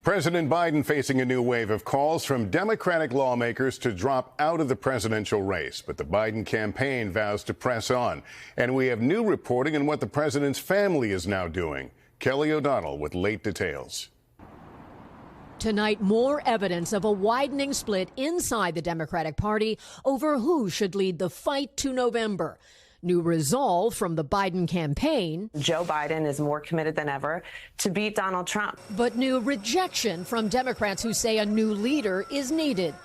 President Biden facing a new wave of calls from Democratic lawmakers to drop out of the presidential race. But the Biden campaign vows to press on. And we have new reporting on what the president's family is now doing. Kelly O'Donnell with late details. Tonight, more evidence of a widening split inside the Democratic Party over who should lead the fight to November. New resolve from the Biden campaign. Joe Biden is more committed than ever to beat Donald Trump. But new rejection from Democrats who say a new leader is needed.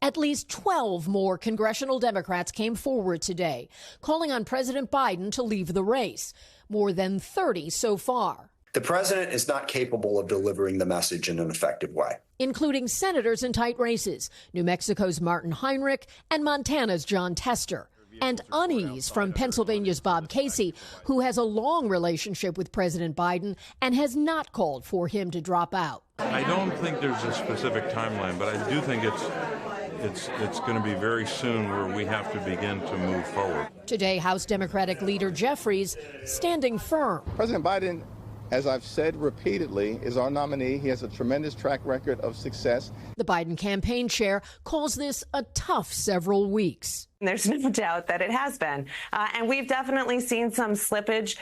At least 12 more congressional Democrats came forward today, calling on President Biden to leave the race. More than 30 so far. The president is not capable of delivering the message in an effective way. Including senators in tight races, New Mexico's Martin Heinrich and Montana's John Tester. And unease from Pennsylvania's Bob Casey, who has a long relationship with President Biden and has not called for him to drop out. I don't think there's a specific timeline, but I do think it's going to be very soon where we have to begin to move forward. Today, House Democratic Leader Jeffries standing firm. President Biden, as I've said repeatedly, is our nominee. He has a tremendous track record of success. The Biden campaign chair calls this a tough several weeks. There's no doubt that it has been. And we've definitely seen some slippage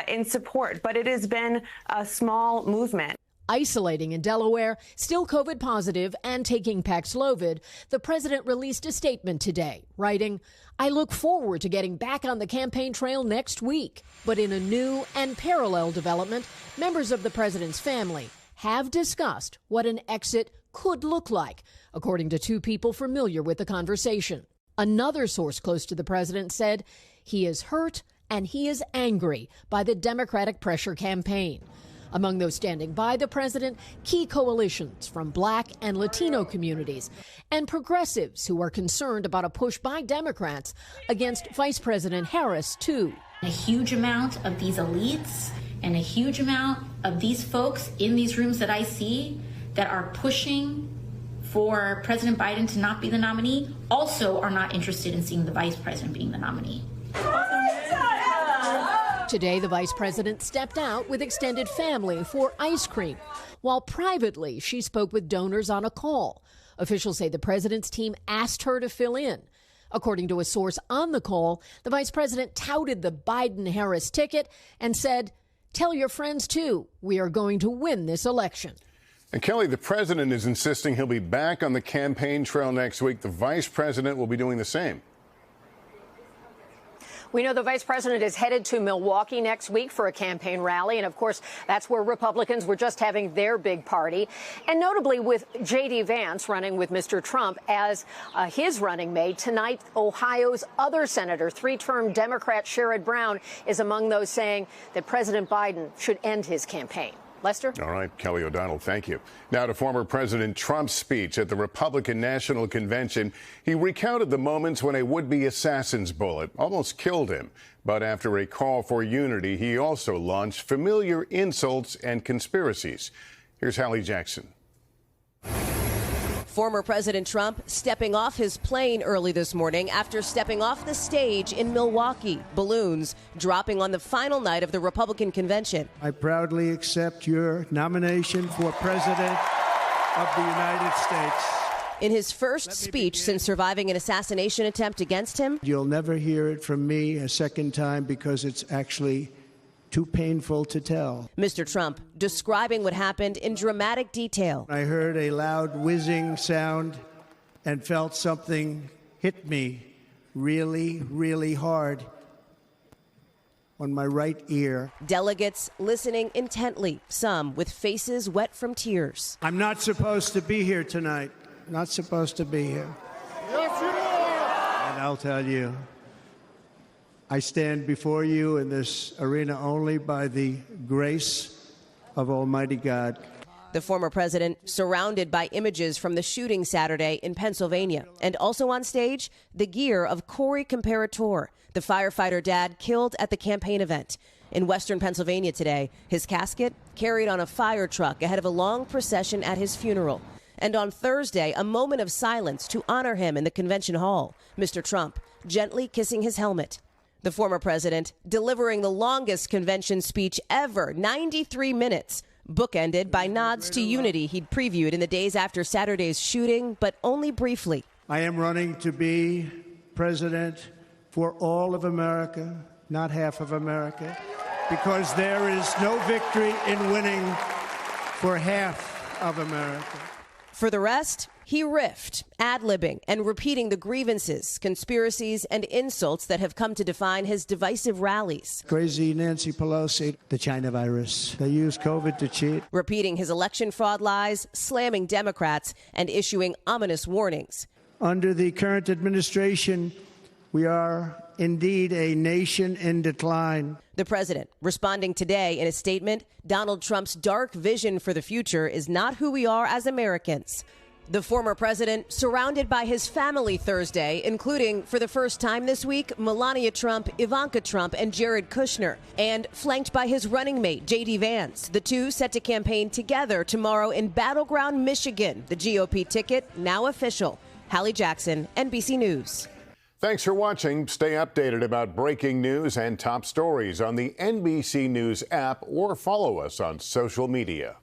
in support, but it has been a small movement. Isolating in Delaware, still COVID positive and taking Paxlovid, the president released a statement today, writing, "I look forward to getting back on the campaign trail next week." But in a new and parallel development, members of the president's family have discussed what an exit could look like, according to two people familiar with the conversation. Another source close to the president said he is hurt and he is angry by the Democratic pressure campaign. Among those standing by the president, key coalitions from Black and Latino communities and progressives who are concerned about a push by Democrats against Vice President Harris, too. A huge amount of these elites and a huge amount of these folks in these rooms that I see that are pushing for President Biden to not be the nominee also are not interested in seeing the vice president being the nominee. Today, the vice president stepped out with extended family for ice cream, while privately she spoke with donors on a call. Officials say the president's team asked her to fill in. According to a source on the call, the vice president touted the Biden-Harris ticket and said, "Tell your friends, too, we are going to win this election." And Kelly, the president is insisting he'll be back on the campaign trail next week. The vice president will be doing the same. We know the vice president is headed to Milwaukee next week for a campaign rally. And, of course, that's where Republicans were just having their big party. And notably, with J.D. Vance running with Mr. Trump as his running mate, tonight, Ohio's other senator, three-term Democrat Sherrod Brown, is among those saying that President Biden should end his campaign. Lester? All right, Kelly O'Donnell, thank you. Now to former President Trump's speech at the Republican National Convention. He recounted the moments when a would-be assassin's bullet almost killed him. But after a call for unity, he also launched familiar insults and conspiracies. Here's Hallie Jackson. Former President Trump stepping off his plane early this morning after stepping off the stage in Milwaukee. Balloons dropping on the final night of the Republican convention. I proudly accept your nomination for President of the United States. In his first speech since surviving an assassination attempt against him. You'll never hear it from me a second time because it's actually too painful to tell. Mr. Trump describing what happened in dramatic detail. I heard a loud whizzing sound and felt something hit me really, really hard on my right ear. Delegates listening intently, some with faces wet from tears. I'm not supposed to be here tonight. Not supposed to be here. Yes, you are. And I'll tell you, I stand before you in this arena only by the grace of Almighty God. The former president surrounded by images from the shooting Saturday in Pennsylvania. And also on stage, the gear of Corey Comperatore, the firefighter dad killed at the campaign event. In western Pennsylvania today, his casket carried on a fire truck ahead of a long procession at his funeral. And on Thursday, a moment of silence to honor him in the convention hall. Mr. Trump gently kissing his helmet. The former president delivering the longest convention speech ever, 93 minutes. bookended by nods to unity he'd previewed in the days after Saturday's shooting, but only briefly. I am running to be president for all of America, not half of America, because there is no victory in winning for half of America. For the rest, he riffed, ad-libbing, and repeating the grievances, conspiracies, and insults that have come to define his divisive rallies. Crazy Nancy Pelosi, the China virus. They use COVID to cheat. Repeating his election fraud lies, slamming Democrats, and issuing ominous warnings. Under the current administration, we are indeed a nation in decline. The president responding today in a statement, Donald Trump's dark vision for the future is not who we are as Americans. The former president surrounded by his family Thursday, including, for the first time this week, Melania Trump, Ivanka Trump, and Jared Kushner, and flanked by his running mate, J.D. Vance. The two set to campaign together tomorrow in Battleground, Michigan. The GOP ticket now official. Hallie Jackson, NBC News. Thanks for watching. Stay updated about breaking news and top stories on the NBC News app or follow us on social media.